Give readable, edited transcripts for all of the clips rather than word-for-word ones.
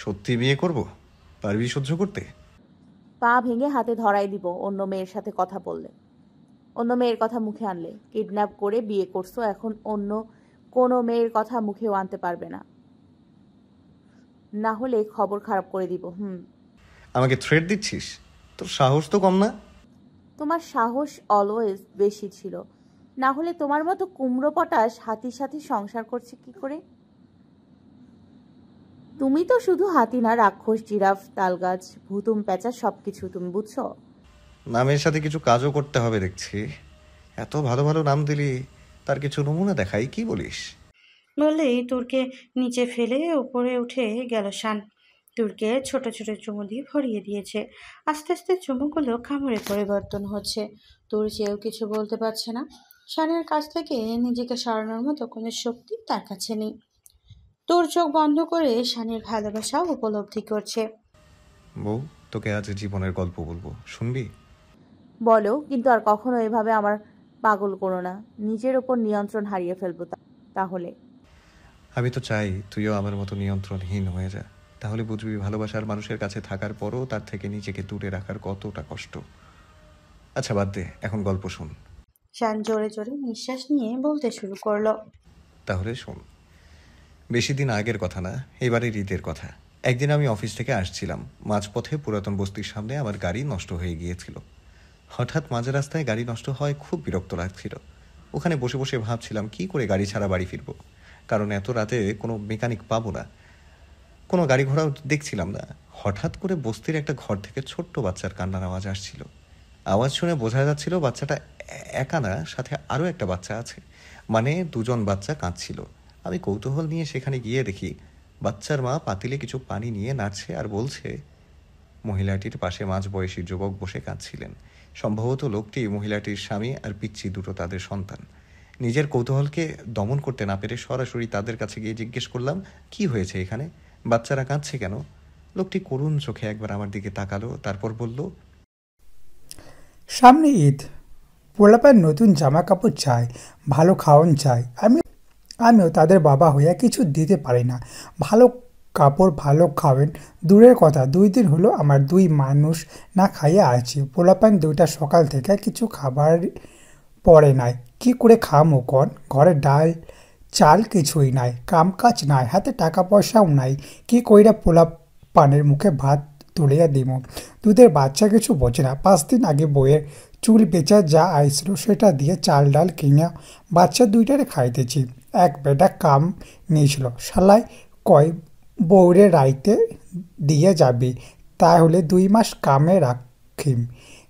সত্যি বিয়ে করব? পারবি সহ্য করতে? পা ভেঙে হাতে ধরাই দিব অন্য মেয়ের সাথে কথা বললে, অন্য মেয়ের কথা মুখে আনলে। কিডন্যাপ করে বিয়ে করছো, এখন অন্য কোনো মেয়ের কথা মুখেও আনতে পারবে না, না হলে খবর খারাপ করে দিব। আমাকে থ্রেট দিচ্ছিস? তোর সাহস তো কম না। তোমার সাহস অলওয়েজ বেশি ছিল, না হলে তোমার মতো কুমড়ো পটাশ হাতির সাথে সংসার করছে কি করে? তুমি তো শুধু হাতি না, রাক্ষস, জিরাফ, তালগাছ, ভুতুম প্যাঁচা, সবকিছু তুমি, বুঝছো? নামের সাথে কিছু কাজও করতে হবে দেখছি। এত ভালো ভালো নাম দিলি, তার কিছু নমুনা দেখাই, কি বলিস? বললেই তুরকে নিচে ফেলে উপরে উঠে গেল শান। তুরকে ছোট ছোট চুমু দিয়ে ভরিয়ে দিয়েছে। আস্তে আস্তে চুমুগুলো কামড়ে পরিবর্তন হচ্ছে। তোর চেয়েও কিছু বলতে পারছে না। শানের কাছ থেকে নিজেকে সরানোর মতো কোনো শক্তি তার কাছে নেই। তোর চোখ বন্ধ করে শানের ভালোবাসা উপলব্ধি করছে। বউ, তোকে আজ জীবনের গল্প বলবো, শুনবি? বলো, কিন্তু আর কখনো এভাবে আমার পাগল করো না। নিজের ওপর নিয়ন্ত্রণ হারিয়ে ফেলবো তাহলে। আমি তো চাই তুইও আমার মতো নিয়ন্ত্রণহীন হয়ে যা। তাহলে বুঝবি ভালোবাসার মানুষের কাছে থাকার পরও তার থেকে নিজেকে দূরে রাখার কতটা কষ্ট। আচ্ছা বাদ দে, এখন গল্প শোন। শান জোরে জোরে নিঃশ্বাস নিয়ে বলতে শুরু করলো। তাহলে শোন। বেশি দিন আগের কথা না, এবারের ঈদের কথা। একদিন আমি অফিস থেকে আসছিলাম। মাঝপথে পুরাতন বস্তির সামনে আমার গাড়ি নষ্ট হয়ে গিয়েছিল। হঠাৎ মাঝ রাস্তায় গাড়ি নষ্ট হয়, খুব বিরক্ত লাগছিল। ওখানে বসে বসে ভাবছিলাম কি করে গাড়ি ছাড়া বাড়ি ফিরবো, কারণ এত রাতে কোনো মেকানিক পাবো না। কোনো গাড়ি ঘোড়াও দেখছিলাম না। হঠাৎ করে বস্তির একটা ঘর থেকে ছোট্ট বাচ্চার কান্নার আওয়াজ আসছিল। আওয়াজ শুনে বোঝা যাচ্ছিল বাচ্চাটা একা না, সাথে আরও একটা বাচ্চা আছে, মানে দুজন বাচ্চা কাঁদছিল। আমি কৌতূহল নিয়ে সেখানে গিয়ে দেখি বাচ্চার মা পাতিলে কিছু পানি নিয়ে নাড়ছে আর বলছে। মহিলাটির পাশে মাঝবয়সী যুবক বসে কাঁদছিলেন। সম্ভবত লোকটি মহিলাটির স্বামী, আর পিচ্চি দুটো তাদের সন্তান। নিজের কৌতূহলকে দমন করতে না পেরে সরাসরি তাদের কাছে গিয়ে জিজ্ঞেস করলাম, কি হয়েছে এখানে, বাচ্চারা কাঁদছে কেন? লোকটি করুণ চোখে একবার আমার দিকে তাকালো, তারপর বলল, সামনে ঈদ, পোলাপান নতুন জামা কাপড় চায়, ভালো খাওয়ান চায়। আমিও তাদের বাবা হইয়া কিছু দিতে পারি না। ভালো কাপড়, ভালো খাওয়েন দূরের কথা, 2 দিন হলো আমার 2 মানুষ না খাইয়া আছে। পোলাপান দুইটা সকাল থেকে কিছু খাবার পরে নাই। কি করে খামো কন? ঘরে ডাল চাল কিছুই নাই, কাম কাজ নাই, হাতে টাকা পয়সাও নাই। কি কইরা পোলা পানের মুখে ভাত তুলিয়া দিব? দুধের বাচ্চা কিছু বোঝে না। 5 দিন আগে বইয়ের চুল বেচা যা আইছিল সেটা দিয়ে চাল ডাল কিনা বাচ্চা দুইটারে খাইতেছি। এক বেটা কাম নিয়েছিল, শালায় কয় বউরে রাইতে দিয়ে যাবি, তাহলে 2 মাস কামে রাখিম।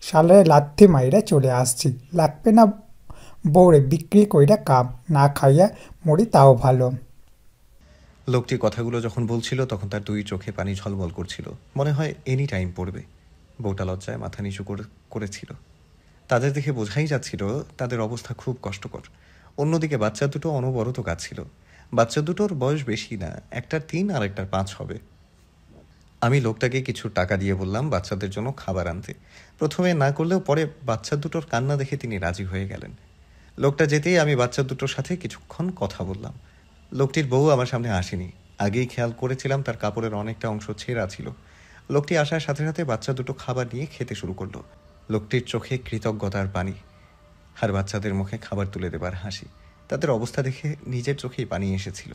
শালারে লাথি মাইরা চলে আসছি। লাগবে না বউরে বিক্রি কইরা কাম না খাইয়া মরি তাও ভালো। লোকটি কথাগুলো যখন বলছিল তখন তার 2 চোখে পানি ঝলমল করছিল, মনে হয় এনি টাইম পড়বে। বউটা লজ্জায় মাথা নিচু করেছিল। তাদের দেখে বোঝাই যাচ্ছিল তাদের অবস্থা খুব কষ্টকর। অন্যদিকে বাচ্চা দুটো অনবরত কাঁদছিল। বাচ্চা দুটোর বয়স বেশি না, একটার 3 আর একটার 5 হবে। আমি লোকটাকে কিছু টাকা দিয়ে বললাম বাচ্চাদের জন্য খাবার আনতে। প্রথমে না করলেও পরে বাচ্চা দুটোর কান্না দেখে তিনি রাজি হয়ে গেলেন। লোকটা যেতেই আমি বাচ্চা দুটোর সাথে কিছুক্ষণ কথা বললাম। লোকটির বউ আমার সামনে আসেনি। আগেই খেয়াল করেছিলাম তার কাপড়ের অনেকটা অংশ ছেঁড়া ছিল। লোকটি আসার সাথে সাথে বাচ্চা দুটো খাবার নিয়ে খেতে শুরু করলো। লোকটির চোখে কৃতজ্ঞতার পানি, আর বাচ্চাদের মুখে খাবার তুলে দেবার হাসি। তাদের অবস্থা দেখে নিজের চোখেই পানি এসেছিল।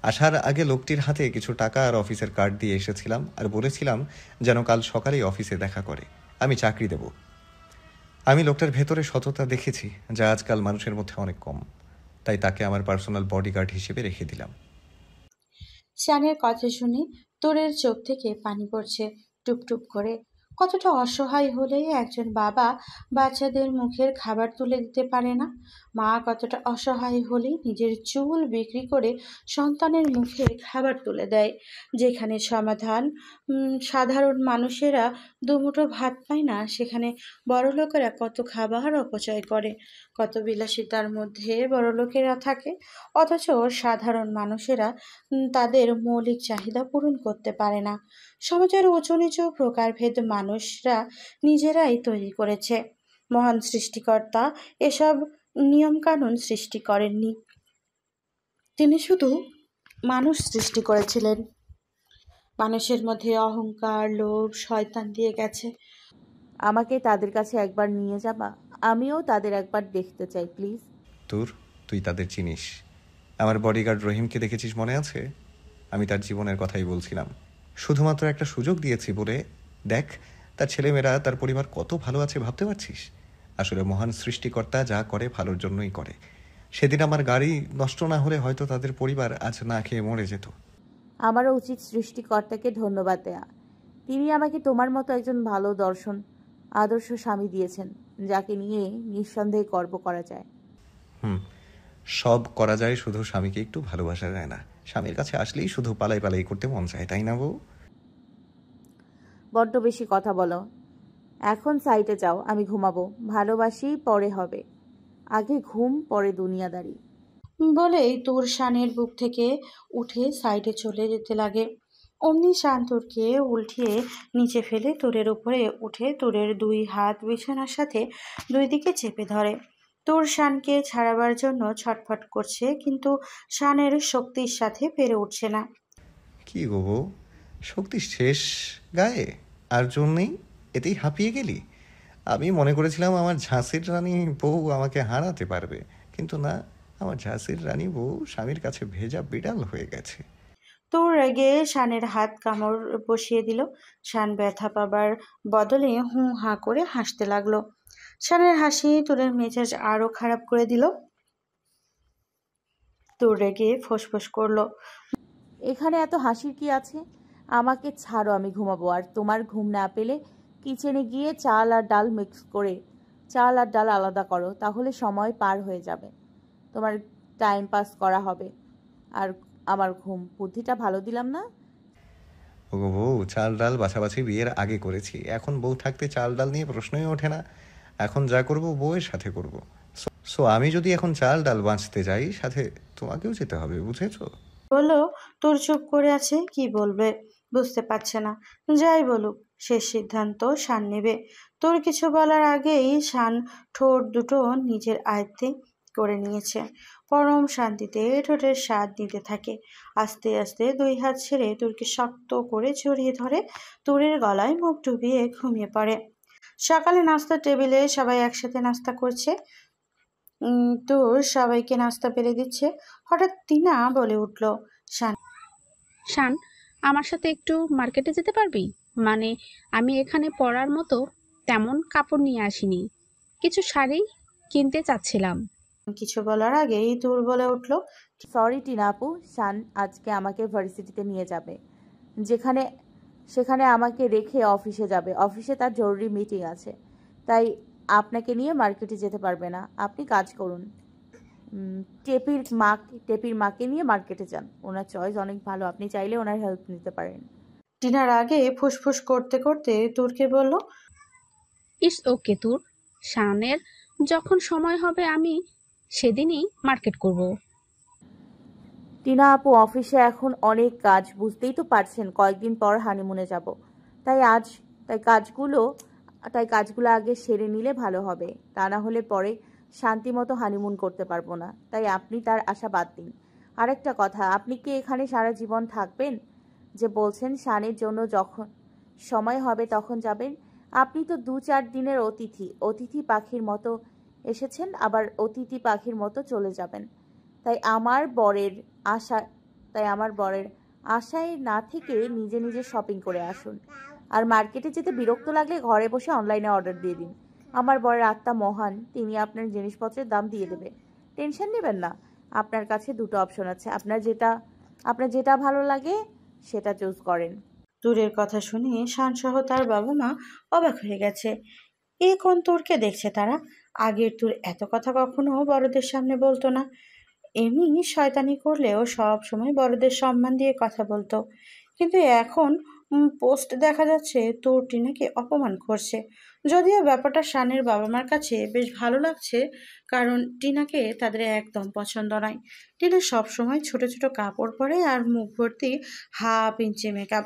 আসার আগে লোকটির হাতে কিছু টাকা আর অফিসের কার্ড দিয়ে এসেছিলাম, আর বলেছিলাম যেন কাল সকালেই অফিসে দেখা করে, আমি চাকরি দেব। আমি লোকটার ভেতরে সততা দেখেছি, যা আজকাল মানুষের মধ্যে অনেক কম, তাই তাকে আমার পার্সোনাল বডিগার্ড হিসেবে রেখে দিলাম। শানের কথা শুনে তোরের চোখ থেকে পানি পড়ছে টুপ টুপ করে। কতটা অসহায় হলে একজন বাবা বাচ্চাদের মুখের খাবার তুলে দিতে পারে না? মা কতটা অসহায় হলে নিজের চুল বিক্রি করে সন্তানের মুখে খাবার তুলে দেয়? যেখানে সমাধান সাধারণ মানুষেরা দুমুঠো ভাত পায় না, সেখানে বড়লোকেরা কত খাবার অপচয় করে। কত বিলাসিতার মধ্যে বড়লোকেরা থাকে, অথচ সাধারণ মানুষেরা তাদের মৌলিক চাহিদা পূরণ করতে পারে না। সমাজের উঁচু নিচু প্রকারভেদ মানুষরা নিজেরাই তৈরি করেছে। মহান সৃষ্টিকর্তা এসব নিয়মকানুন সৃষ্টি করেননি, তিনি শুধু মানুষ সৃষ্টি করেছিলেন। মানুষের মধ্যে অহংকার, লোভ, শয়তান দিয়ে গেছে। আমাকে তাদের কাছে একবার নিয়ে যাবা? আমিও তাদের একবার দেখতে চাই প্লিজ। তোর, তুই তাদের চিনিস। আমার বডিগার্ড রহিমকে দেখেছিস মনে আছে? আমি তার জীবনের কথাই বলছিলাম। শুধুমাত্র একটা সুযোগ দিয়েছি বলে দেখ তার ছেলেমেয়েরা, তার পরিবার কত ভালো আছে ভাবতে পারছিস? আসলে মহান সৃষ্টিকর্তা যা করে ভালোর জন্যই করে। সেদিন আমার গাড়ি নষ্ট না হলে হয়তো তাদের পরিবার আজ না খেয়ে মরে যেত। আমারও উচিত সৃষ্টিকর্তাকে ধন্যবাদ দেয়া। তিনি আমাকে তোমার মতো একজন ভালো আদর্শ স্বামী দিয়েছেন, যাকে নিয়ে নিঃসন্দেহে গর্ব করা যায়। হুম, সব করা যায়, শুধু স্বামীকে একটু ভালোবাসা যায় না। স্বামীর কাছে আসলেই শুধু পালাই পালাই করতে মন চায়, তাই না বউ? বড্ড বেশি কথা বলো। এখন সাইটে যাও, আমি ঘুমাবো। ভালোবাসি পরে হবে, আগে ঘুম পরে দুনিয়াদারি। বলেই তুর শানের বুক থেকে উঠে সাইডে চলে যেতে লাগে। অমনি শান তুরকে উল্টিয়ে নিচে ফেলে তুরের উপরে উঠে তুরের দুই হাত বিছানার সাথে দুই দিকে চেপে ধরে। তুর শানকে ছাড়াবার জন্য ছটফট করছে, কিন্তু শানের শক্তির সাথে পেরে উঠছে না। কি গো বউ, শক্তি শেষ গায়ে? আর জোর নেই? এতেই হাঁপিয়ে গেলি? আমি মনে করেছিলাম আমার ঝাঁসির রানী বউ আমাকে হারাতে পারবে, কিন্তু না, আমার ঝাঁসির রানী বউ স্বামীর কাছে ভেজা বিড়াল হয়ে গেছে। তুর রেগে শানের হাত কামড় বসিয়ে দিল। শান ব্যথা পাবার বদলে হুঁ হাঁ করে হাসতে লাগলো। শানের হাসি তুরের মেজাজ আরো খারাপ করে দিল। তুর রেগে ফোঁস করলো। এখানে এত হাসির কি আছে? আমাকে ছাড়ো, আমি ঘুমাবো। আর তোমার ঘুম না পেলে কিচেনে গিয়ে চাল আর ডাল আলাদা করো, তাহলে সময় পার হয়ে যাবে। তোমার টাইম পাস করা হবে। আর আমার ঘুম, বুদ্ধিটা ভালো দিলাম না? ওগো বউ, চাল ডাল বাছাবাছি বিয়ের আগে করেছি, এখন বউ থাকতে চাল ডাল নিয়ে প্রশ্নই ওঠে না। এখন যা করব বউয়ের সাথে করব। সো আমি যদি এখন চাল ডাল বাঁচতে যাই, সাথে তোমাকেও যেতে হবে, বুঝেছো? বলল। তোর চুপ করে আছে, কি বলবে বুঝতে পারছে না। যাই বলুক, শেষ সিদ্ধান্ত শান নেবে। তোর কিছু বলার আগেই শান ঠোঁট দুটো নিজের আয়ত্তে করে নিয়েছে। পরম শান্তিতে ঠোঁটের স্বাদ নিতে থাকে। আস্তে আস্তে দুই হাত ছেড়ে তুরকে শক্ত করে জড়িয়ে ধরে তুরের গলায় মুখ ডুবিয়ে ঘুমিয়ে পড়ে। সকালে নাস্তার টেবিলে সবাই একসাথে নাস্তা করছে। তোর সবাইকে নাস্তা পেরে দিচ্ছে। হঠাৎ টিনা বলে উঠল, শান, শান, আমার সাথে একটু মার্কেটে যেতে পারবি? মানে, আমি এখানে পরার মতো তেমন কাপড় নিয়ে আসিনি, কিছু শাড়ি কিনতে চাচ্ছিলাম। কিছু বলার আগেই তুর বলে উঠল, সরি টিনা আপু, শান আজকে আমাকে ভার্সিটিতে নিয়ে যাবে। যেখানে সেখানে আমাকে রেখে অফিসে যাবে। অফিসে তার জরুরি মিটিং আছে, তাই আপনাকে নিয়ে মার্কেটে যেতে পারবে না। আপনি কাজ করুন, টেপির মাকে নিয়ে মার্কেটে যান। ওনার চয়েস অনেক ভালো, আপনি চাইলে ওনার হেল্প নিতে পারেন। টিনার আগে ফুসফুস করতে করতে তুরকে বলল, ইটস ওকে তোর, শানের যখন সময় হবে আমি সেদিনই মার্কেট করব। টিনা আপু, অফিসে এখন অনেক কাজ, বুঝতেই তো পারছেন। কয়েকদিন পর হানিমুনে যাব, তাই আজ তাই কাজগুলো তাই কাজগুলো আগে সেরে নিলে ভালো হবে। তা না হলে পরে শান্তি মতো হানিমুন করতে পারবো না। তাই আপনি তার আশা বাদ দিন। আরেকটা কথা, আপনি কি এখানে সারা জীবন থাকবেন? যে বলছেন শানের জন্য যখন সময় হবে তখন যাবেন। আপনি তো 2-4 দিনের অতিথি পাখির মতো এসেছেন, আবার অতিথি পাখির মতো চলে যাবেন। তাই আমার বরের আশা তাই আমার বরের আশায় না থেকে নিজে নিজে শপিং করে আসুন। আর মার্কেটে যেতে বিরক্ত লাগলে ঘরে বসে অনলাইনে অর্ডার দিয়ে দিন। আমার বরের আত্মা মহান, তিনি আপনার জিনিসপত্রের দাম দিয়ে দেবে। টেনশন নেবেন না। আপনার কাছে দুটো অপশন আছে, আপনার যেটা ভালো লাগে সেটা চুজ করেন। তুরের কথা শুনে শানসহ তার বাবা মা অবাক হয়ে গেছে। এ কোন তুরকে দেখছে তারা? আগের তুর এত কথা কখনো বড়দের সামনে বলতো না। এমনি শয়তানি করলেও সব সময় বড়দের সম্মান দিয়ে কথা বলতো, কিন্তু এখন পোস্ট দেখা যাচ্ছে তোর টিনাকে অপমান করছে। যদিও ব্যাপারটা শানের বাবা মার কাছে বেশ ভালো লাগছে, কারণ টিনাকে তাদের একদম পছন্দ নয়। টিনা সবসময় ছোট ছোট কাপড় পরে আর মুখ ভর্তি হাফ ইঞ্চি মেকআপ।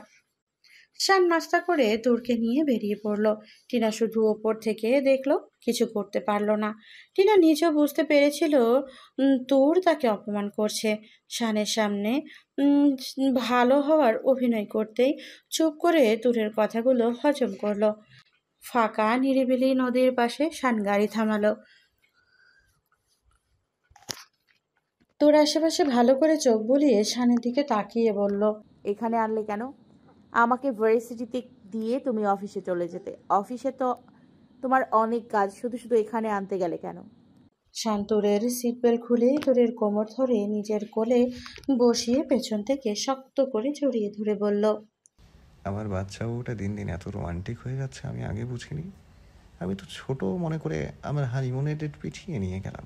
শান নাস্তা করে তুরকে নিয়ে বেরিয়ে পড়লো। টিনা শুধু ওপর থেকে দেখলো, কিছু করতে পারলো না। টিনা নিজেও বুঝতে পেরেছিল তুর তাকে অপমান করছে। শানের সামনে উম, ভালো হওয়ার অভিনয় করতেই চুপ করে তুরের কথাগুলো হজম করলো। ফাঁকা নিরিবিলি নদীর পাশে শান গাড়ি থামালো। তোর আশেপাশে ভালো করে চোখ বুলিয়ে শানের দিকে তাকিয়ে বলল, এখানে আনলে কেন? আমাকে ভার্সিটিতে দিয়ে তুমি অফিসে চলে যেতে। অফিসে তো তোমার অনেক কাজ, শুধু শুধু এখানে আনতে গেলে কেন? শান্তরের সিট বেল্ট খুলে তোরের কোমর ধরে নিজের কোলে বসিয়ে পেছন থেকে শক্ত করে জড়িয়ে ধরে বলল, আমার বাচ্চাও ওটা দিন দিন এত রোমান্টিক হয়ে যাচ্ছে, আমি আগে বুঝিনি। আমি তো ছোট মনে করে আমার হানিমুনের ডেট পিছিয়ে নিয়ে গেলাম,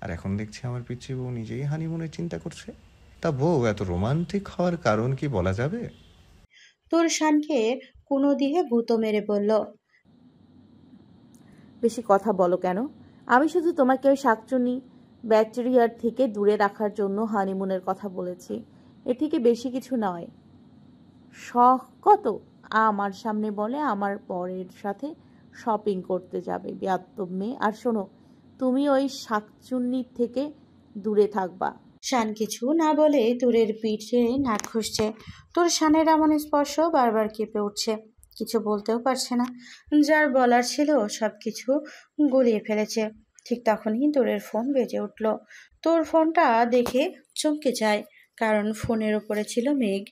আর এখন দেখছি আমার পিছিয়ে বউ নিজেই হানিমুনের চিন্তা করছে। তা বউ এত রোমান্টিক হওয়ার কারণ কি বলা যাবে? তোর শানকে কোনো দিয়ে গুঁতো মেরে বলল, বেশি কথা বলো কেন? আমি শুধু তোমাকে ওই শাকচুন্নি ব্যাকটেরিয়ার থেকে দূরে রাখার জন্য হানিমুনের কথা বলেছি। এর থেকে বেশি কিছু নয়। শখ কত? আমার সামনে বলে আমার বরের সাথে শপিং করতে যাবে, বেয়াদ্দব মেয়ে। আর শোনো, তুমি ওই শাকচুন্নির থেকে দূরে থাকবা। শান কিছু না বলে তোরের পিঠে নাক ঘষছে। তোর শানের এমন স্পর্শ বারবার কেঁপে উঠছে, কিছু বলতেও পারছে না। যার বলার ছিল সব কিছু গলিয়ে ফেলেছে। ঠিক তখনই তোরের ফোন বেজে উঠল। তোর ফোনটা দেখে চমকে যায়, কারণ ফোনের ওপরে ছিল মেঘ।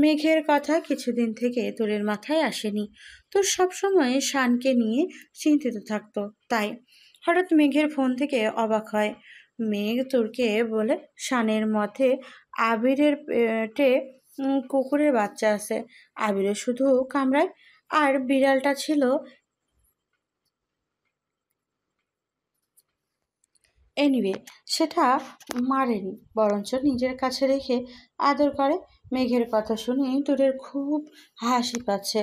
মেঘের কথা কিছুদিন থেকে তোরের মাথায় আসেনি। তোর সবসময় শানকে নিয়ে চিন্তিত থাকতো, তাই হঠাৎ মেঘের ফোন থেকে অবাক হয়। মেঘ তোরকে বলে শানের মতে আবিরের পেটে কুকুরের বাচ্চা আছে। আবিরের শুধু কামড়ায়, আর বিড়ালটা ছিল এনিওয়ে, সেটা মারেনি, বরঞ্চ নিজের কাছে রেখে আদর করে। মেঘের কথা শুনে তোরের খুব হাসি পাচ্ছে।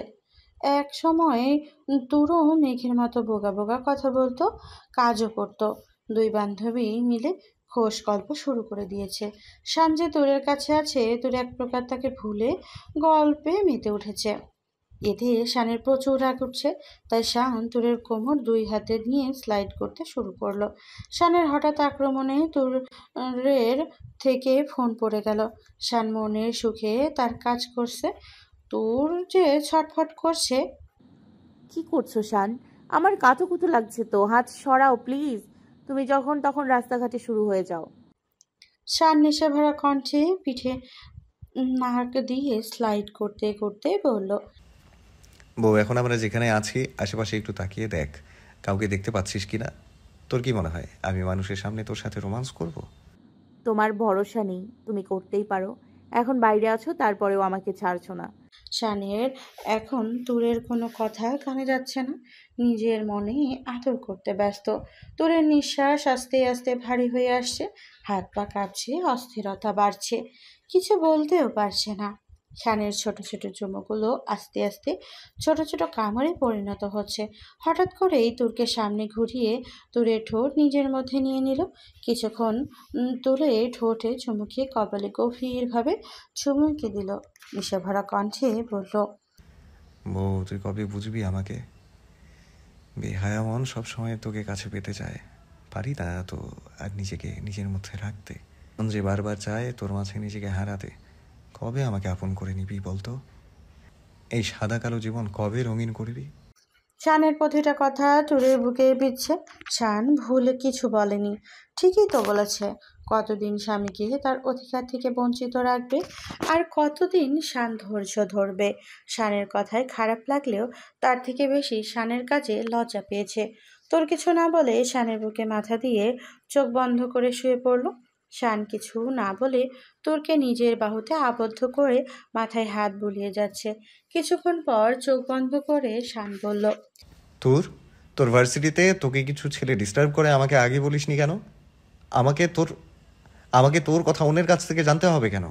এক সময় তুরও মেঘের মতো বোকা বোকা কথা বলতো, কাজও করতো। দুই বান্ধবী মিলে খোশ গল্প শুরু করে দিয়েছে। শান যে তোরের কাছে আছে, তোর এক প্রকার তাকে ভুলে গল্পে মেতে উঠেছে। এতে শানের প্রচুর রাগ উঠছে, তাই শান তুরের কোমর দুই হাতে নিয়ে স্লাইড করতে শুরু করলো। শানের হঠাৎ আক্রমণে তুরের থেকে ফোন পড়ে গেল। শান মনের সুখে তার কাজ করছে, তুর যে ছটফট করছে। কি করছো শান? আমার কাতুকুতু লাগছে তো, হাত সরাও প্লিজ। তুমি যখন তখন রাস্তাঘাটে শুরু হয়ে যাও। শান নেশা ভরা কণ্ঠে পিঠে নাক দিয়ে স্লাইড করতে করতে বলল, বউ, এখন আমরা যেখানে আছি আশেপাশে একটু তাকিয়ে দেখ, কাউকে দেখতে পাচ্ছিস কিনা? তোর কি মনে হয় আমি মানুষের সামনে তোর সাথে রোমান্স করব? তোমার ভরসা নেই, তুমি করতেই পারো। এখন বাইরে আছো, তারপরেও আমাকে ছাড়ছো না। শানের এখন তুরের কোনো কথা কানে যাচ্ছে না, নিজের মনে আদর করতে ব্যস্ত। তুরের নিঃশ্বাস আস্তে আস্তে ভারী হয়ে আসছে, হাত পা কাঁপছে, অস্থিরতা বাড়ছে, কিছু বলতেও পারছে না। শানের ছোট ছোট চুমুগুলো আস্তে আস্তে ছোট ছোট কামড়ে পরিণত হচ্ছে। হঠাৎ করেই তুরকে সামনে ঘুরিয়ে তুরের ঠোঁট নিজের মধ্যে নিয়ে নিল। কিছুক্ষণ তুলে ঠোঁটে চুমুকিয়ে কপালে গভীরভাবে চুমুকে দিল। নেশাভরা কণ্ঠে বলল, বউ, তুই কবে বুঝবি আমাকে? বেহায়া মন সবসময় তোকে কাছে পেতে চায়, পারি না তো আর নিজেকে নিজের মধ্যে রাখতে। মন যে বারবার চায় তোর মাঝে নিজেকে হারাতে। কবে আমাকে আপন করে নিবি বলতো? এই সাদা কালো জীবন কবে রঙিন করবি? শানের প্রতিটা কথা তুরের বুকে বিচ্ছে। শান ভুল কিছু বলেনি, ঠিকই তো বলেছে। কতদিন স্বামীকে তার অধিকার থেকে বঞ্চিত রাখবে, আর কতদিন শান ধৈর্য ধরবে? শানের কথায় খারাপ লাগলেও তার থেকে বেশি শানের কাজে লজ্জা পেয়েছে। তোর কিছু না বলে শানের বুকে মাথা দিয়ে চোখ বন্ধ করে শুয়ে পড়ল। শান কিছু না বলে তোরকে নিজের বাহুতে আবদ্ধ করে মাথায় হাত বুলিয়ে যাচ্ছে। কিছুক্ষণ পর চোখ বন্ধ করে শান বলল, তোর তোর ভার্সিটিতে তোকে কিছু ছেলে ডিস্টার্ব করে আমাকে আগে বলিসনি কেন? আমাকে তোর আমাকে তোর কথা অন্যের কাছ থেকে জানতে হবে কেন?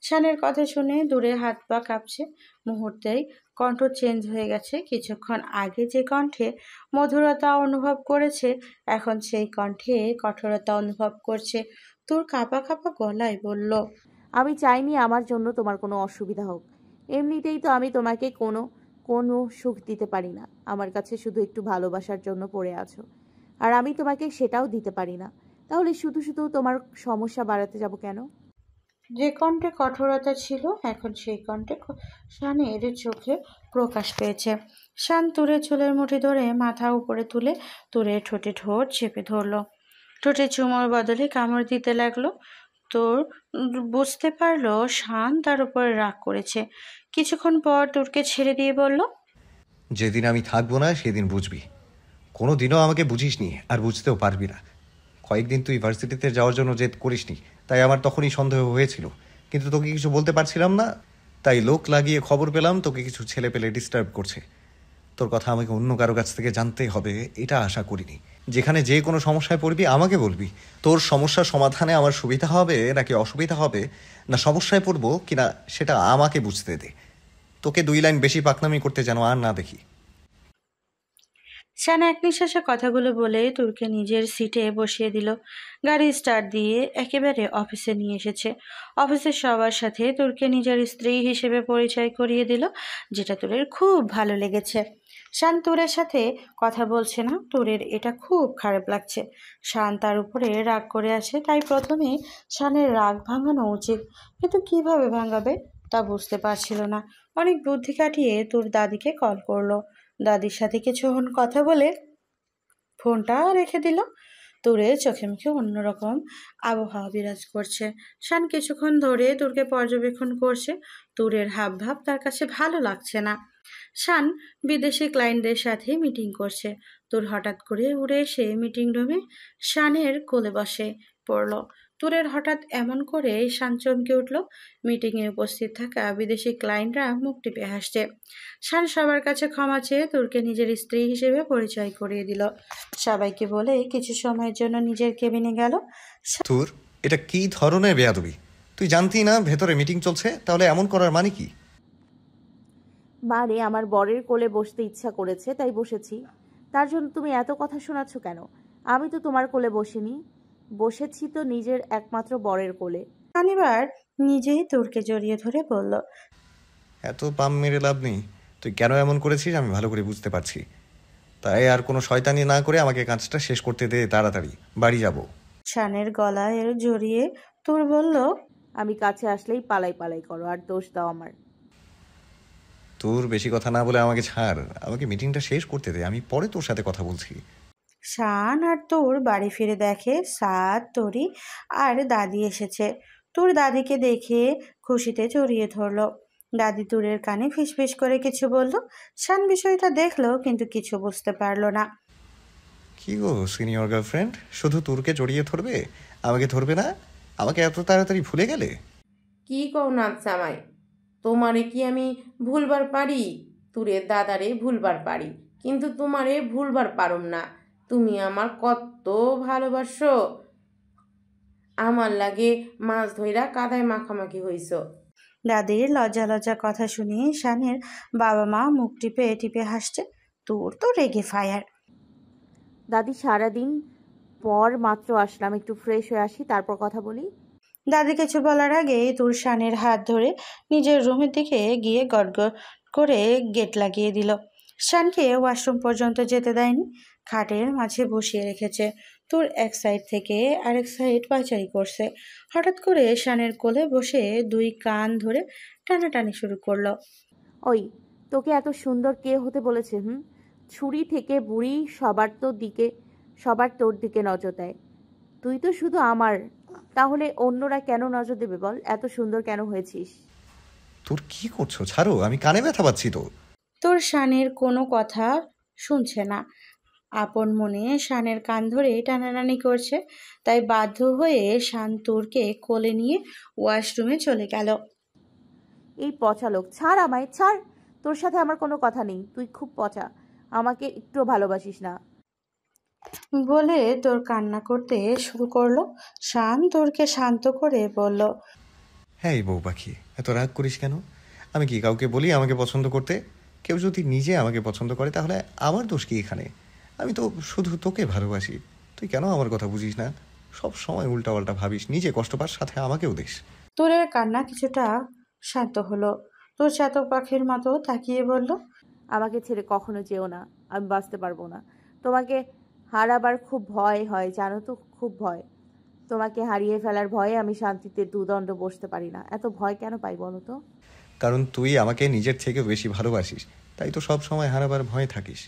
শানের কথা শুনে দূরে হাত পা কাঁপছে। মুহূর্তেই কণ্ঠ চেঞ্জ হয়ে গেছে। কিছুক্ষণ আগে যে কণ্ঠে মধুরতা অনুভব করেছে, এখন সেই কণ্ঠে কঠোরতা অনুভব করছে। তোর কাঁপা কাঁপা গলায় বলল, আমি চাইনি আমার জন্য তোমার কোনো অসুবিধা হোক। এমনিতেই তো আমি তোমাকে কোনো কোনো সুখ দিতে পারি না। আমার কাছে শুধু একটু ভালোবাসার জন্য পড়ে আছো, আর আমি তোমাকে সেটাও দিতে পারি না। তাহলে শুধু শুধু তোমার সমস্যা বাড়াতে যাব কেন? যে কণ্ঠে কঠোরতা ছিল এখন সেই কণ্ঠে শানের চোখে প্রকাশ পেয়েছে। শান তুরের চুলের মুঠি ধরে মাথা উপরে তুলে তুরের ঠোঁটে ঠোঁট চেপে ধরলো। ঠোঁটে চুমোর বদলে কামড় দিতে লাগলো। তোর বুঝতে পারলো শান তার উপরে রাগ করেছে। কিছুক্ষণ পর তুরকে ছেড়ে দিয়ে বলল, যেদিন আমি থাকবো না সেদিন বুঝবি। কোনো দিনও আমাকে বুঝিসনি, আর বুঝতেও পারবি না। কয়েকদিন তুই ভার্সিটিতে যাওয়ার জন্য জেদ করিসনি, তাই আমার তখনই সন্দেহ হয়েছিল, কিন্তু তোকে কিছু বলতে পারছিলাম না। তাই লোক লাগিয়ে খবর পেলাম তোকে কিছু ছেলে পেলে ডিস্টার্ব করছে। তোর কথা আমাকে অন্য কারো কাছ থেকে জানতে হবে এটা আশা করিনি। যেখানে যে কোনো সমস্যায় পড়বি আমাকে বলবি। তোর সমস্যার সমাধানে আমার সুবিধা হবে নাকি অসুবিধা হবে, না সমস্যায় পড়বো কিনা সেটা আমাকে বুঝতে দে। তোকে 2 লাইন বেশি পাকনামি করতে যেন আর না দেখি। শান এক নিঃশ্বাসে কথাগুলো বলে তুরকে নিজের সিটে বসিয়ে দিল। গাড়ি স্টার্ট দিয়ে একেবারে অফিসে নিয়ে এসেছে। অফিসের সবার সাথে তুরকে নিজের স্ত্রী হিসেবে পরিচয় করিয়ে দিল, যেটা তুরের খুব ভালো লেগেছে। শান তুরের সাথে কথা বলছে না, তুরের এটা খুব খারাপ লাগছে। শান তার উপরে রাগ করে আছে, তাই প্রথমে শানের রাগ ভাঙানো উচিত, কিন্তু কিভাবে ভাঙাবে তা বুঝতে পারছিল না। অনেক বুদ্ধি কাটিয়ে তোর দাদিকে কল করলো। দাদির সাথে কিছুক্ষণ কথা বলে ফোনটা রেখে দিল। তোরের চোখে মুখে অন্যরকম আবহাওয়া বিরাজ করছে। শান কিছুক্ষণ ধরে তোরকে পর্যবেক্ষণ করছে। তোরের হাবভাব তার কাছে ভালো লাগছে না। শান বিদেশি ক্লায়েন্টদের সাথে মিটিং করছে। তোর হঠাৎ করে উড়ে এসে মিটিং রুমে শানের কোলে বসে পড়ল। তোরের হঠাৎ এমন করে শান চমকে উঠল। মিটিংয়ে উপস্থিত থাকা বিদেশি ক্লায়েন্টরা মুখ টিপে হাসছে। শান সবার কাছে ক্ষমা চেয়ে তোরকে নিজের স্ত্রী হিসেবে পরিচয় করিয়ে দিল। সবাইকে বলে কিছু সময়ের জন্য নিজের কেবিনে গেল। তোর এটা কি ধরনের বেয়াদবি? তুই জানতি না ভেতরে মিটিং চলছে? তাহলে এমন করার মানে কি? মানে আমার বরের কোলে বসতে ইচ্ছা করেছে তাই বসেছি। তার জন্য তুমি এত কথা শোনাচ্ছ কেন? আমি তো তোমার কোলে বসিনি, বসেছি তো নিজের একমাত্র বরের কোলে। শনিবার নিজেই তোরকে জড়িয়ে ধরে বলল, এত পাম মেরে লাভ নেই। তুই কেন এমন করেছিস আমি ভালো করে বুঝতে পারছি। তাই আর কোনো শয়তানি না করে আমাকে কাজটা শেষ করতে দে, তাড়াতাড়ি বাড়ি যাব। শানের গলায় জড়িয়ে তোর বলল, আমি কাছে আসলেই পালাই পালাই করো আর দোষ দাও আমার। তোর বেশি কথা না বলে আমাকে ছাড়, আমাকে মিটিংটা শেষ করতে দে, আমি পরে তোর সাথে কথা বলছি। শান আর তোর বাড়ি ফিরে দেখে সাদ, তরি আর দাদি এসেছে। তোর দাদিকে দেখে খুশিতে জড়িয়ে ধরলো। দাদি তোরের কানে ফিসফিস করে কিছু বলল। শান বিষয়টা দেখলো কিন্তু কিছু বুঝতে পারলো না। কি গো সিনিয়র গার্লফ্রেন্ড, শুধু তোরকে জড়িয়ে ধরবে, আমাকে ধরবে না? আমাকে এত তাড়াতাড়ি ভুলে গেলে? কি কও না জামাই, তোমারে কি আমি ভুলবার পারি? তুরে দাদারে ভুলবার পারি, কিন্তু তোমারে ভুলবার পারুম না। তুমি আমার কত ভালোবাসো। আমার লাগে মাছ ধইরা কাদায় মাখামাখি হইছ। দাদির লজ্জা লজ্জা কথা শুনে শানের বাবা মা মুখ টিপে টিপে হাসছে। তোর তো রেগে ফায়ার। দাদি, সারাদিন পর মাত্র আসলাম, একটু ফ্রেশ হয়ে আসি তারপর কথা বলি। দাদি কিছু বলার আগে তোর শানের হাত ধরে নিজের রুমের দিকে গিয়ে গড়গড় করে গেট লাগিয়ে দিল। শানকে ওয়াশরুম পর্যন্ত যেতে দেয়নি, খাটের মাঝে বসিয়ে রেখেছে। তোর এক সাইড থেকে আরেক সাইড পায়চারি করছে। হঠাৎ করে শানের কোলে বসে দুই কান ধরে টানাটানি শুরু করলো। ওই, তোকে এত সুন্দর কে হতে বলেছে? ছুরি থেকে বুড়ি সবার তোর দিকে নজর দেয়। তুই তো শুধু আমার, তাহলে অন্যরা কেন নজর দেবে বল? এত সুন্দর কেন হয়েছিস? তোর কি করছো? ছাড়ো, আমি কানে ব্যথা পাচ্ছি তো। তোর শানের কোনো কথা শুনছে না। আপন মনে শানের কান ধরে টানাটানি করছে, তাই বাধ্য হয়ে শান তোরকে কোলে নিয়ে ওয়াশরুমে চলে গেল। এই পচা লোক, ছাড় আমায়, ছাড়। তোর সাথে আমার কোনো কথা নেই, তুই খুব পচা, আমাকে একটু ভালোবাসিস না। বলে তোর কান্না করতে শুরু করলো। শান তোরকে শান্ত করে বলল, হ্যাঁ এই বউ পাখি, এত রাগ করিস কেন? আমি কি কাউকে বলি আমাকে পছন্দ করতে? কেউ যদি নিজে আমাকে পছন্দ করে তাহলে আমার দোষ কি এখানে? আমি তো শুধু তোকে ভালোবাসি। তুই কেন আমার কথা বুঝিস না? সব সময় উল্টাপাল্টা ভাবিস, নিজে কষ্ট পাস, সাথে আমাকেও দিস। তোরের কান্না কিছুটা শান্ত হলো। তোর চাতক পাখির মতো তাকিয়ে বলল, আমাকে ছেড়ে কখনো যেও না, আমি বাঁচতে পারবো না। তোমাকে হারাবার খুব ভয় হয় জানো তো, খুব ভয়। তোমাকে হারিয়ে ফেলার ভয়ে আমি শান্তিতে দুদণ্ড বসতে পারি না। এত ভয় কেন পাই বলো তো? কারণ তুই আমাকে নিজের থেকে বেশি ভালোবাসিস, তাই তো সব সময় হারাবার ভয়ে থাকিস।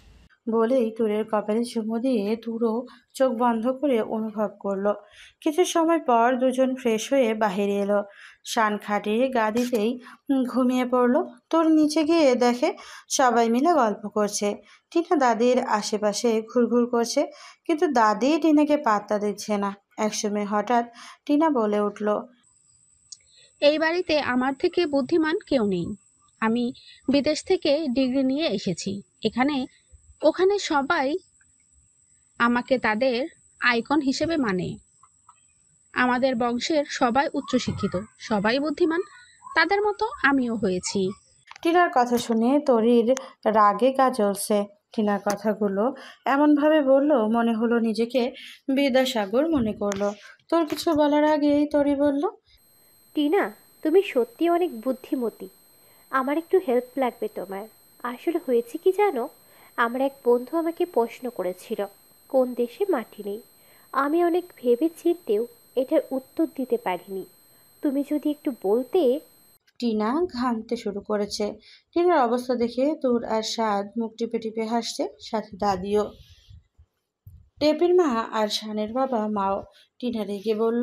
বলেই তুরের কপালে চুমু দিয়ে তুরও চোখ বন্ধ করে অনুভব করলো। কিছু সময় পর দুজন ফ্রেশ হয়ে বাহিরে এলো। শান খাটিয়ে গা দিতেই ঘুমিয়ে পড়লো। তোর নিচে গিয়ে দেখে সবাই মিলে গল্প করছে। টিনা দাদির আশেপাশে ঘুরঘুর করছে, কিন্তু দাদি টিনাকে পাত্তা দিচ্ছে না। একসময় হঠাৎ টিনা বলে উঠল, এই বাড়িতে আমার থেকে বুদ্ধিমান কেউ নেই। আমি বিদেশ থেকে ডিগ্রি নিয়ে এসেছি এখানে। ওখানে সবাই আমাকে তাদের আইকন হিসেবে মানে। আমাদের বংশের সবাই উচ্চশিক্ষিত, সবাই বুদ্ধিমান, তাদের মতো আমিও হয়েছি। টিনার কথা শুনে তরির রাগে গা জ্বলছে। টিনার কথাগুলো এমনভাবে বলল, মনে হলো নিজেকে বিদ্যাসাগর মনে করলো। তোর কিছু বলার আগেই তরি বলল, টিনা, তুমি সত্যি অনেক বুদ্ধিমতী। আমার একটু হেল্প লাগবে তোমার। আসলে হয়েছে কি জানো, আমার এক বন্ধু আমাকে প্রশ্ন করেছিল কোন দেশে মাটি নেই। আমি অনেক ভেবে চিন্তেও এটার উত্তর দিতে পারিনি। তুমি যদি একটু বলতে। টিনা ঘামতে শুরু করেছে। টিনার অবস্থা দেখে তোর আর সাদ মুখ টিপে টিপে হাসছে, সাথে দাদিও। টেপির মা আর শানের বাবা মাও। টিনা রেগে বলল,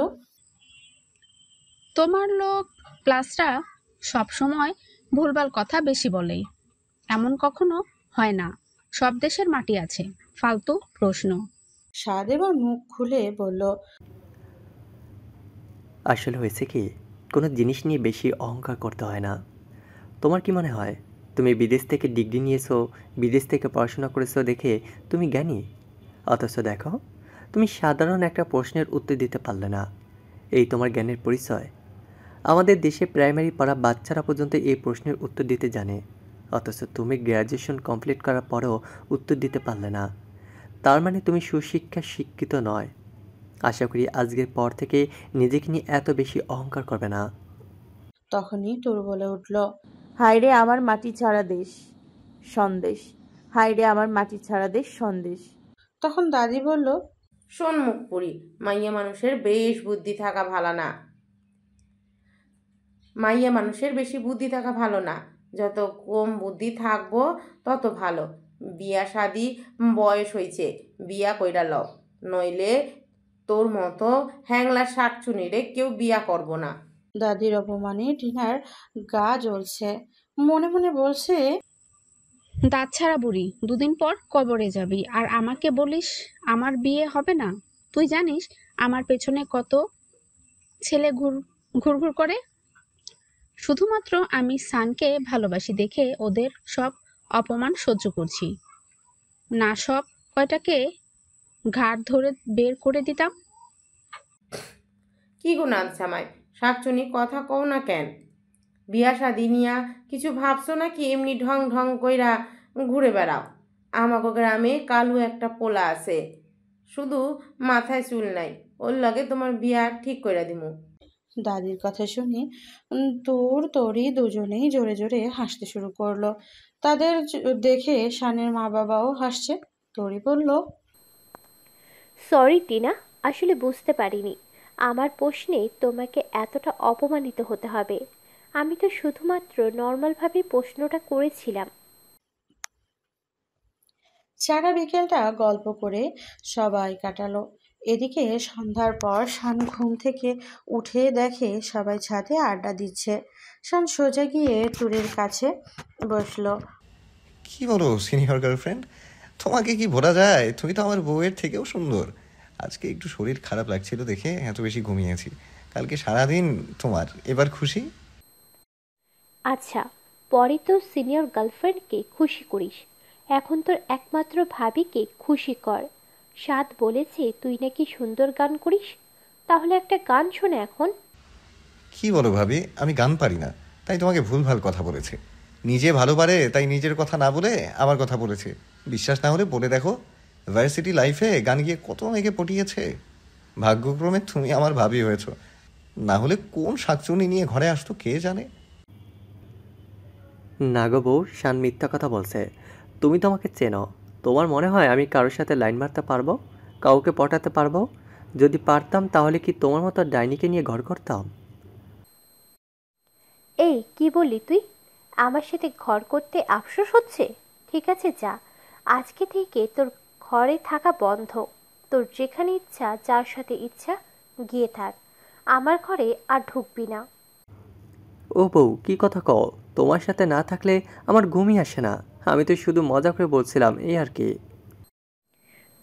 তোমার লোক প্লাসরা সবসময় ভুলভাল কথা বেশি বলে। এমন কখনো হয় না, সব দেশের মাটি আছে। ফালতু প্রশ্ন। সাদ এবার মুখ খুলে বলল, আসলে হয়েছে কি, কোনো জিনিস নিয়ে বেশি অহংকার করতে হয় না। তোমার কি মনে হয় তুমি বিদেশ থেকে ডিগ্রি নিয়েছো, বিদেশ থেকে পড়াশোনা করেছো দেখে তুমি জ্ঞানী? অথচ দেখো, তুমি সাধারণ একটা প্রশ্নের উত্তর দিতে পারলে না, এই তোমার জ্ঞানের পরিচয়? আমাদের দেশে প্রাইমারি পড়া বাচ্চারা পর্যন্ত এই প্রশ্নের উত্তর দিতে জানে, অথচ তুমি গ্র্যাজুয়েশন কমপ্লিট করার পরেও উত্তর দিতে পারলে না। তার মানে তুমি সুশিক্ষা শিক্ষিত নয়। আশা করি আজকের পর থেকে নিজেকে নিয়ে এত বেশি অহংকার করবে না। তখনই তোর বলে উঠল, হায়রে আমার মাটি ছাড়া দেশ, সন্দেশ। হায়রে আমার মাটি ছাড়া দেশ, সন্দেশ। তখন দাদি বলল, শোন মুখ পুরি, মাইয়া মানুষের বেশ বুদ্ধি থাকা ভালো না। মাইয়া মানুষের বেশি বুদ্ধি থাকা ভালো না। যত কম বুদ্ধি থাকবো তত ভালো। বিয়া শাদি বয়স হইছে, বিয়া কইরা লও, নইলে তোর মতো হ্যাংলা শাকচুনিরে কেউ বিয়া করব না। দাদির অপমানে টিনার গা জ্বলছে। মনে মনে বলছে, দাঁত ছাড়া বুড়ি, দুদিন পর কবরে যাবি আর আমাকে বলিস আমার বিয়ে হবে না? তুই জানিস আমার পেছনে কত ছেলে ঘুরঘুর করে? শুধুমাত্র আমি সানকে ভালোবাসি দেখে ওদের সব অপমান সহ্য করছি না। সব কয়টাকে ঘাড় ধরে বের করে দিতাম। কি গো নানসামাই, শাকচুনি কথা কও না কেন? বিয়া শাদি নিয়া কিছু ভাবছো নাকি এমনি ঢং ঢং কইরা ঘুরে বেড়াও? আমাগো গ্রামে কালু একটা পোলা আছে, শুধু মাথায় চুল নাই, ওর লগে তোমার বিয়া ঠিক কইরা দিমু। দাদির কথা শুনে তরি দুজনেই জোরে জোরে হাসতে শুরু করলো। তাদের দেখে শানের মা বাবাও হাসছে। তরি বলল, সরি টিনা, আসলে বুঝতে পারিনি আমার প্রশ্নে তোমাকে এতটা অপমানিত হতে হবে। আমি তো শুধুমাত্র নর্মালভাবে প্রশ্নটা করেছিলাম। সারা বিকেলটা গল্প করে সবাই কাটালো। এদিকে সন্ধ্যার পর শান ঘুম থেকে উঠে দেখে সবাই ছাদে আড্ডা দিচ্ছে। শান সোজা গিয়ে তুরের কাছে বসলো। কি বলো সিনিয়র গার্লফ্রেন্ড, তোমাকে কি ভোলা যায়? তুমি তো আমার বউয়ের থেকেও সুন্দর। আজকে একটু শরীর খারাপ লাগছিল দেখে এত বেশি ঘুমিয়েছি। কালকে সারাদিন তোমার, এবার খুশি? আচ্ছা, পরে তোর সিনিয়র গার্লফ্রেন্ডকে খুশি করিস, এখন তোর একমাত্র ভাবিকে খুশি কর। সাদ বলেছে তুই নাকি সুন্দর গান করিস, তাহলে একটা গান শোনা এখন। কি বলো ভাবি, আমি গান পারি না, তাই তোমাকে ভুলভাল কথা বলেছে। নিজে ভালো পারে তাই নিজের কথা না বলে আমার কথা বলেছে। বিশ্বাস না হলে বলে দেখো, ভার্সিটি লাইফে গান গিয়ে কত মেয়েকে পটিয়েছে। ভাগ্যক্রমে তুমি আমার ভাবি হয়েছো, না হলে কোন শাকচুনি নিয়ে ঘরে আসতো কে জানে। না গো বউ, শান মিথ্যা কথা বলছে। তুমি তো আমাকে চেনো। তোমার মনে হয় আমি কারোর সাথে লাইন মারতে পারবো, কাউকে পটাতে পারবো? যদি পারতাম তাহলে কি তোমার মতো ডাইনিকে নিয়ে ঘর করতাম? এই কি বললি তুই? আমার সাথে ঘর করতে আফসোস হচ্ছে? ঠিক আছে যা, আজকে থেকে তোর ঘরে থাকা বন্ধ। তোর যেখানে ইচ্ছা যার সাথে ইচ্ছা গিয়ে থাক, আমার ঘরে আর ঢুকবি না। ও বউ, কি কথা কও? তোমার সাথে না থাকলে আমার ঘুমই আসে না। আমি তো শুধু মজা করে বলছিলাম, এই আর কি।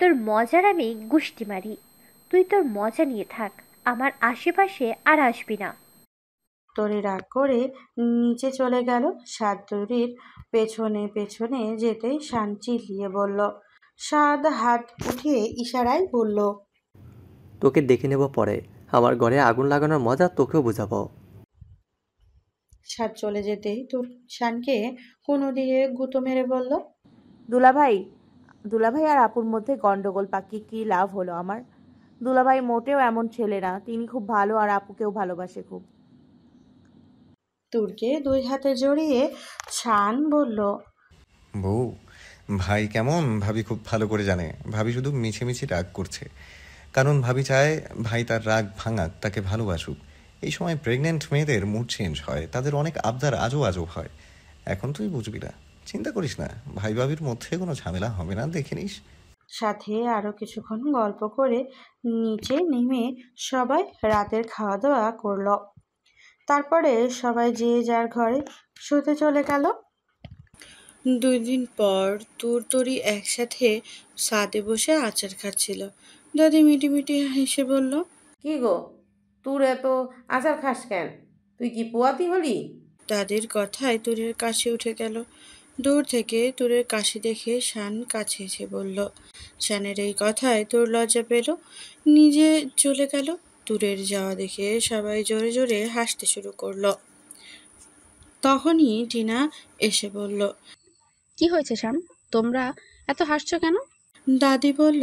তোর মজার আমি গুষ্টি মারি। তুই তোর মজা নিয়ে থাক, আমার আশেপাশে আর আসবি না। তরি রাগ করে নিচে চলে গেল। সাদ তরির পেছনে পেছনে যেতেই শান চিল্লিয়ে বলল। সাদ হাত উঠিয়ে ইশারায় বলল। তোকে দেখে নেব পরে। আমার ঘরে আগুন লাগানোর মজা তোকেও বোঝাবো। সাদ চলে যেতেই তোর শানকে কোনো দিয়ে গুঁতো মেরে বলল। দুলাভাই দুলাভাই আর আপুর মধ্যে গন্ডগোল পাকিয়ে কি লাভ হলো আমার? দুলাভাই মোটেও এমন ছেলে না, তিনি খুব ভালো আর আপুকেও ভালোবাসে খুব। তুরকে দুই হাতে জড়িয়ে শান বলল। বউ, ভাই কেমন ভাবি খুব ভালো করে জানে। ভাবি শুধু মিছে মিছে রাগ করছে, কারণ ভাবি চায় ভাই তার রাগ ভাঙাক, তাকে ভালোবাসুক। এই সময় প্রেগনেন্ট মেয়েদের মুড চেঞ্জ হয়, তাদের অনেক আবদার আজও আজব হয়। এখন তুই বুঝবি না, চিন্তা করিস না, ভাই ভাবির মধ্যে কোনো ঝামেলা হবে না, দেখে নিস। সাথে আরো কিছুক্ষণ গল্প করে নিচে নেমে সবাই রাতের খাওয়া দাওয়া করলো। তারপরে সবাই যে যার ঘরে শুতে চলে গেল। 2 দিন পর তরি একসাথে ছাদে বসে আচার খাচ্ছিল। দাদি মিটিমিটি হেসে বলল। কি গো, তোর এত আচার খাস কেন? তুই কি পোয়াতি হলি? দাদির কথায় তুরের কাশি উঠে গেল। দূর থেকে তুরের কাশি দেখে শান কাছে এসে বলল। শানের এই কথায় তোর লজ্জা পেল, নিজে চলে গেল। তুরের যাওয়া দেখে সবাই জোরে জোরে হাসতে শুরু করলো। তখনই টিনা এসে বলল। কি হয়েছে শান, তোমরা এত হাসছো কেন? দাদি বলল।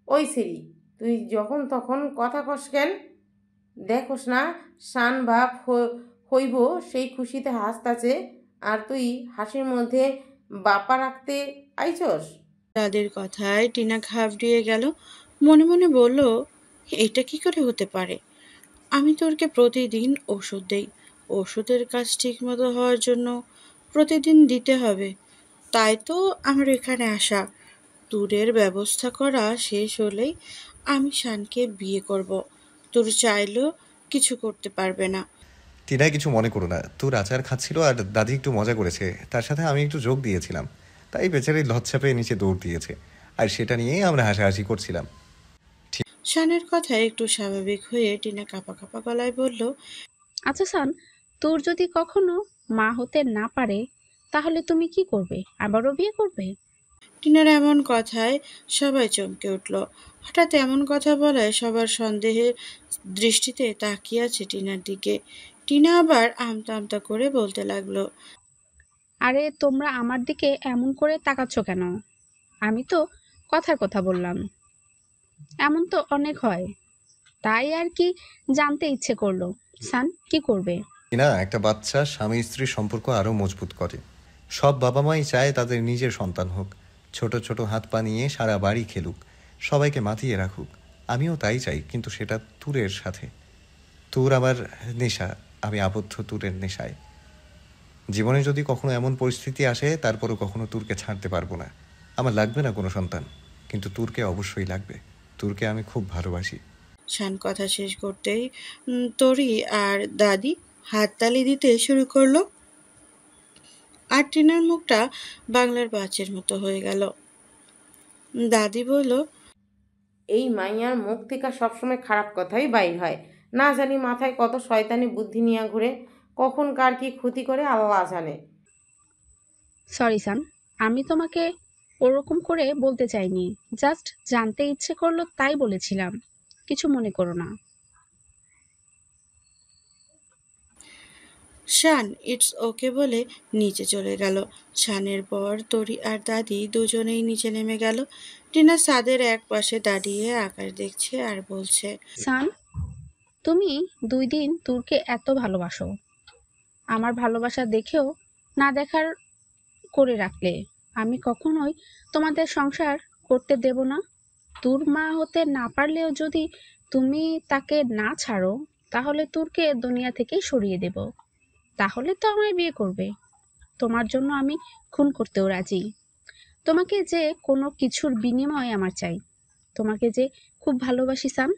ওই সিরি, তুই যখন তখন কথা কস কেন? দেখোস না শান বাপ হইব সেই খুশিতে হাসতাছে, আর তুই হাসির মধ্যে বাপা রাখতে আইছস? দাদির কথায় টিনা ঘাবড়িয়ে গেল। মনে মনে বলল, এটা কি করে হতে পারে? আমি তোরকে প্রতিদিন ওষুধ দেই, ওষুধের কাজ ঠিক মতো হওয়ার জন্য প্রতিদিন দিতে হবে। তাই তো আমার এখানে আসা। দূরের ব্যবস্থা করা শেষ হলেই আমি শানকে বিয়ে করব। তোর চাইলেও কিছু করতে পারবে না। টিনায় কিছু মনে করো না, তোর আচার খাচ্ছিল আর দাদি একটু মজা করেছে, তার সাথে আমি একটু যোগ দিয়েছিলাম, তাই বেচারি লজ্জা পেয়ে নিচে দৌড় দিয়েছে, আর সেটা নিয়েই আমরা হাসাহাসি করছিলাম। শানের কথায় একটু স্বাভাবিক হয়ে টিনা কাঁপা কাঁপা গলায় বলল। আচ্ছা শান, তোর যদি কখনো মা হতে না পারে তাহলে তুমি কি করবে? আবারও বিয়ে করবে? টিনার এমন কথায় সবাই চমকে উঠল। হঠাৎ এমন কথা বলায় সবার সন্দেহের দৃষ্টিতে তাকিয়ে আছে টিনার দিকে। টিনা আবার আমতা আমতা করে বলতে লাগলো। আরে তোমরা আমার দিকে এমন করে তাকাচ্ছ কেন? আমি তো কথার কথা বললাম। এমন তো অনেক হয়, তাই আর কি জানতে ইচ্ছে করলো। সান, কি করবে? টিনা, একটা বাচ্চা স্বামী স্ত্রীর সম্পর্ক আরও মজবুত করে। সব বাবা মাই চায় তাদের নিজের সন্তান হোক, ছোট ছোট হাত পা নিয়ে সারা বাড়ি খেলুক, সবাইকে মাতিয়ে রাখুক। আমিও তাই চাই, কিন্তু সেটা তুরের সাথে। তুর আমার নেশা, আমি আবদ্ধ তুরের নেশায়। জীবনে যদি কখনো এমন পরিস্থিতি আসে, তারপরও কখনো তুরকে ছাড়তে পারবো না। আমার লাগবে না কোনো সন্তান, কিন্তু তুরকে অবশ্যই লাগবে। তুরকে আমি খুব ভালোবাসি। শান কথা শেষ করতেই তরি আর দাদি হাততালি দিতে শুরু করলো। আর টিনার মুখটা বাংলার বাচ্চার মতো হয়ে গেল। দাদি বলল। এই মাইয়ার মুখ থেকে সবসময় খারাপ কথাই বাইর হয়, না জানি মাথায় কত শয়তানি বুদ্ধি নিয়ে ঘুরে, কখন কার কি ক্ষতি করে আল্লাহ জানে। সরি সান, আমি তোমাকে ওরকম করে বলতে চাইনি, জাস্ট জানতে ইচ্ছে করলো তাই বলেছিলাম, কিছু মনে করো না। শান ইটস ওকে বলে নিচে চলে গেল। শানের পর তরি আর দাদি দুজনেই নিচে নেমে গেল। টিনা ছাদের এক পাশে দাঁড়িয়ে আকাশ দেখছে আর বলছে। সান, তুমি 2 দিন তুরকে এত ভালোবাসো, আমার ভালোবাসা দেখেও না দেখার করে রাখলে আমি কখনোই তোমাদের সংসার করতে দেব না। তোর মা হতে না পারলেও যদি তুমি তাকে না ছাড়ো, তাহলে তোরকে দুনিয়া থেকে সরিয়ে দেব। তাহলে তো আমায় বিয়ে করবে। তোমার জন্য আমি খুন করতেও রাজি। তোমাকে যে কোনো কিছুর বিনিময়ে আমার চাই। তোমাকে যে খুব ভালোবাসি সান।